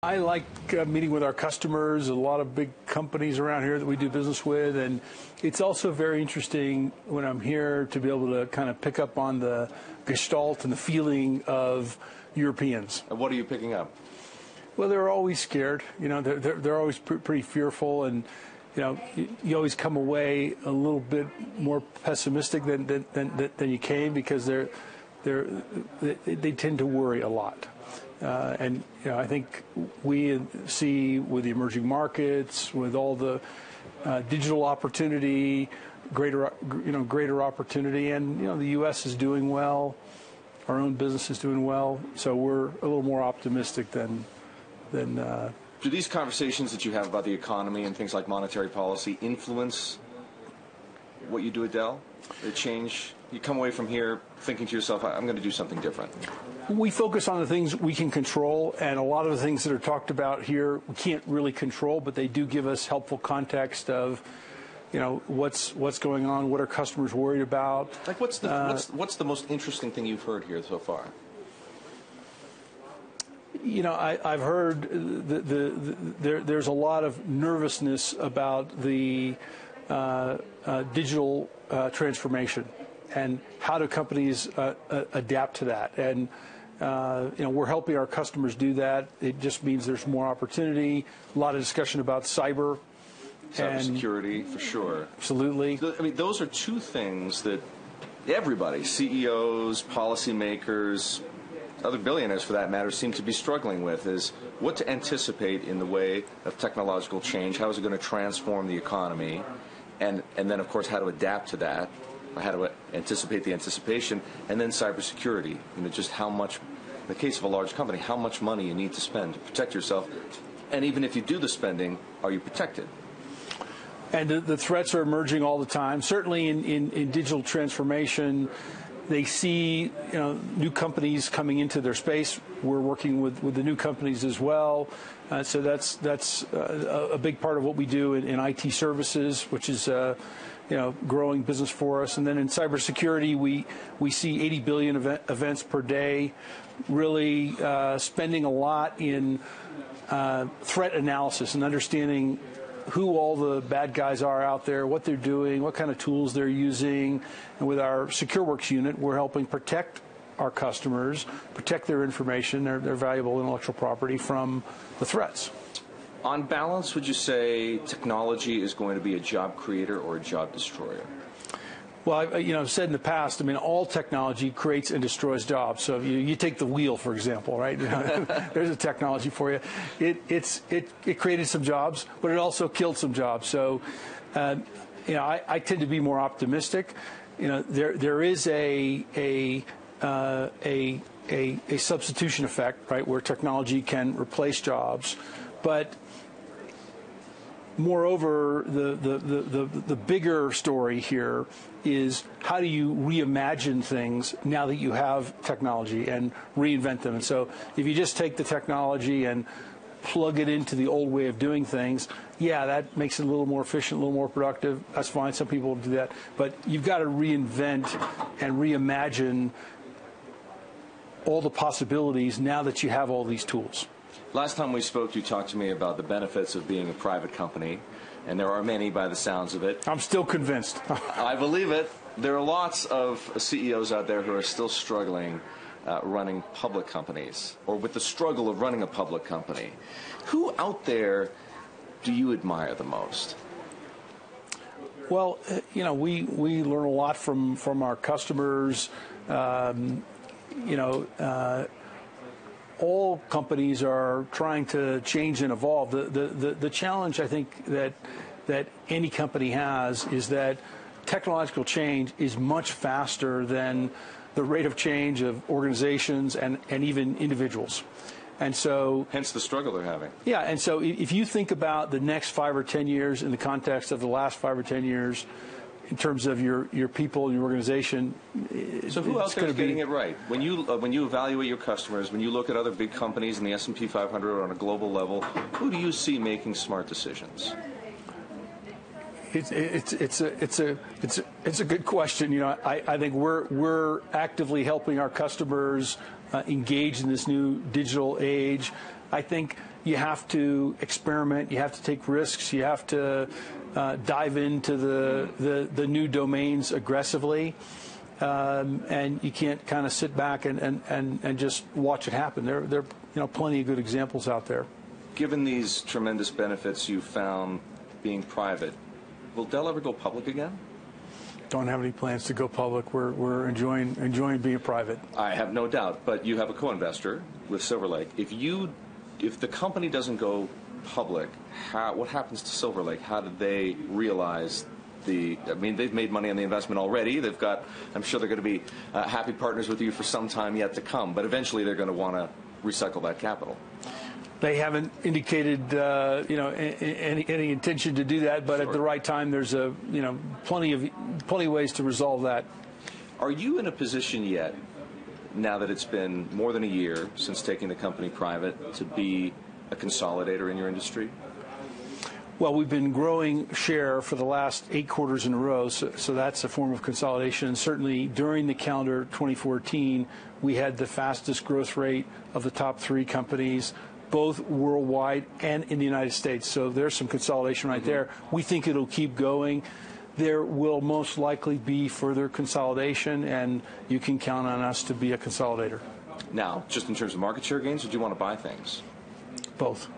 I like meeting with our customers, a lot of big companies around here that we do business with, and it's also very interesting when I'm here to be able to kind of pick up on the gestalt and the feeling of Europeans. And what are you picking up? Well, they're always scared. You know, they're always pretty fearful, and you know, you always come away a little bit more pessimistic than you came, because they tend to worry a lot. And you know, I think we see with the emerging markets, with all the digital opportunity, greater opportunity, and you know, the U.S. is doing well, our own business is doing well, so we're a little more optimistic than. Do these conversations that you have about the economy and things like monetary policy influence what you do at Dell? They change. You come away from here thinking to yourself, I'm going to do something different. We focus on the things we can control, and a lot of the things that are talked about here we can't really control, but they do give us helpful context of, you know, what's going on, what are customers worried about. Like what's the most interesting thing you've heard here so far? You know, I've heard there's a lot of nervousness about the digital transformation and how do companies adapt to that. And you know, we're helping our customers do that. It just means there's more opportunity. A lot of discussion about cybersecurity, for sure. Absolutely. I mean, those are two things that everybody, CEOs, policymakers, other billionaires for that matter, seem to be struggling with, is what to anticipate in the way of technological change. How is it going to transform the economy? And then, of course, how to adapt to that, how to anticipate the anticipation, and then cybersecurity. You know, just how much, in the case of a large company, how much money you need to spend to protect yourself. And even if you do the spending, are you protected? And the threats are emerging all the time. Certainly in digital transformation, they see, you know, new companies coming into their space. We're working with the new companies as well. So that's a big part of what we do in IT services, which is you know, growing business for us. And then in cybersecurity, we see 80 billion events per day, really spending a lot in threat analysis and understanding who all the bad guys are out there, what they're doing, what kind of tools they're using. And with our SecureWorks unit, we're helping protect our customers, protect their information, their valuable intellectual property from the threats. On balance, would you say technology is going to be a job creator or a job destroyer? Well, I've said in the past, I mean, all technology creates and destroys jobs. So if you take the wheel, for example, right? There's a technology for you. It created some jobs, but it also killed some jobs. So, I tend to be more optimistic. You know, there is a substitution effect, right, where technology can replace jobs, but moreover, the bigger story here is how do you reimagine things now that you have technology and reinvent them. And so if you just take the technology and plug it into the old way of doing things, yeah, that makes it a little more efficient, a little more productive. That's fine. Some people do that. But you've got to reinvent and reimagine all the possibilities now that you have all these tools. Last time we spoke, you talked to me about the benefits of being a private company, and there are many by the sounds of it. I'm still convinced. I believe it. There are lots of CEOs out there who are still struggling running public companies, or with the struggle of running a public company. Who out there do you admire the most? Well, you know, we learn a lot from our customers. All companies are trying to change and evolve. The challenge, I think, that any company has is that technological change is much faster than the rate of change of organizations and even individuals. And so, hence the struggle they're having. Yeah, and so if you think about the next 5 or 10 years in the context of the last 5 or 10 years, in terms of your people and your organization. So who else is getting it right? When you evaluate your customers, when you look at other big companies in the S&P 500 on a global level, who do you see making smart decisions? It's a good question. You know, I think we're actively helping our customers engage in this new digital age. I think, you have to experiment, you have to take risks, you have to dive into the new domains aggressively, and you can't kind of sit back and just watch it happen. There are plenty of good examples out there. Given these tremendous benefits you found being private, will Dell ever go public again? Don't have any plans to go public. We're enjoying being private. I have no doubt, but you have a co-investor with Silver Lake. If the company doesn't go public, what happens to Silver Lake? How did they realize they've made money on the investment already. I'm sure they're going to be happy partners with you for some time yet to come, but eventually they're going to want to recycle that capital. They haven't indicated, any intention to do that, but sure. At the right time, there's plenty of ways to resolve that. Are you in a position yet, now that it's been more than a year since taking the company private, to be a consolidator in your industry? Well, we've been growing share for the last 8 quarters in a row, so that's a form of consolidation. Certainly during the calendar 2014, we had the fastest growth rate of the top 3 companies, both worldwide and in the United States. So there's some consolidation right there. We think it'll keep going. There will most likely be further consolidation, and you can count on us to be a consolidator. Now, just in terms of market share gains, or do you want to buy things? Both.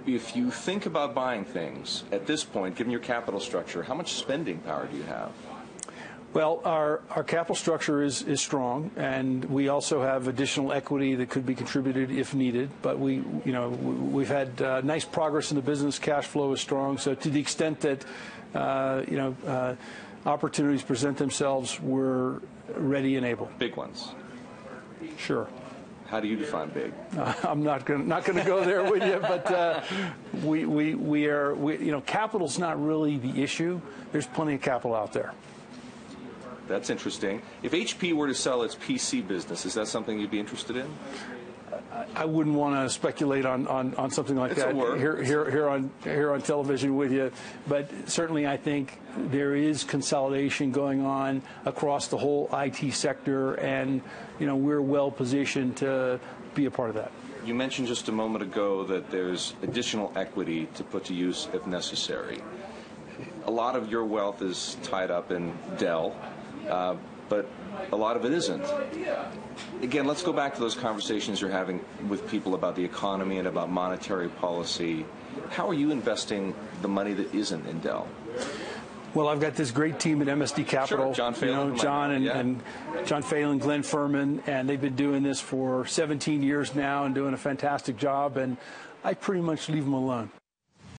If you think about buying things, at this point, given your capital structure, how much spending power do you have? Well, our capital structure is strong, and we also have additional equity that could be contributed if needed. But we've had nice progress in the business. Cash flow is strong. So to the extent that opportunities present themselves, we're ready and able. Big ones. Sure. How do you define big? I'm not going to go there with you, but capital's not really the issue. There's plenty of capital out there. That's interesting. If HP were to sell its PC business, is that something you'd be interested in? I wouldn't want to speculate on something like that here on television with you, but certainly I think there is consolidation going on across the whole IT sector, and we're well positioned to be a part of that. You mentioned just a moment ago that there's additional equity to put to use if necessary. A lot of your wealth is tied up in Dell, but a lot of it isn't. Again, let's go back to those conversations you're having with people about the economy and about monetary policy. How are you investing the money that isn't in Dell? Well, I've got this great team at MSD Capital. Sure, John Phelan, and John Phelan, Glenn Furman, and they've been doing this for 17 years now and doing a fantastic job, and I pretty much leave them alone.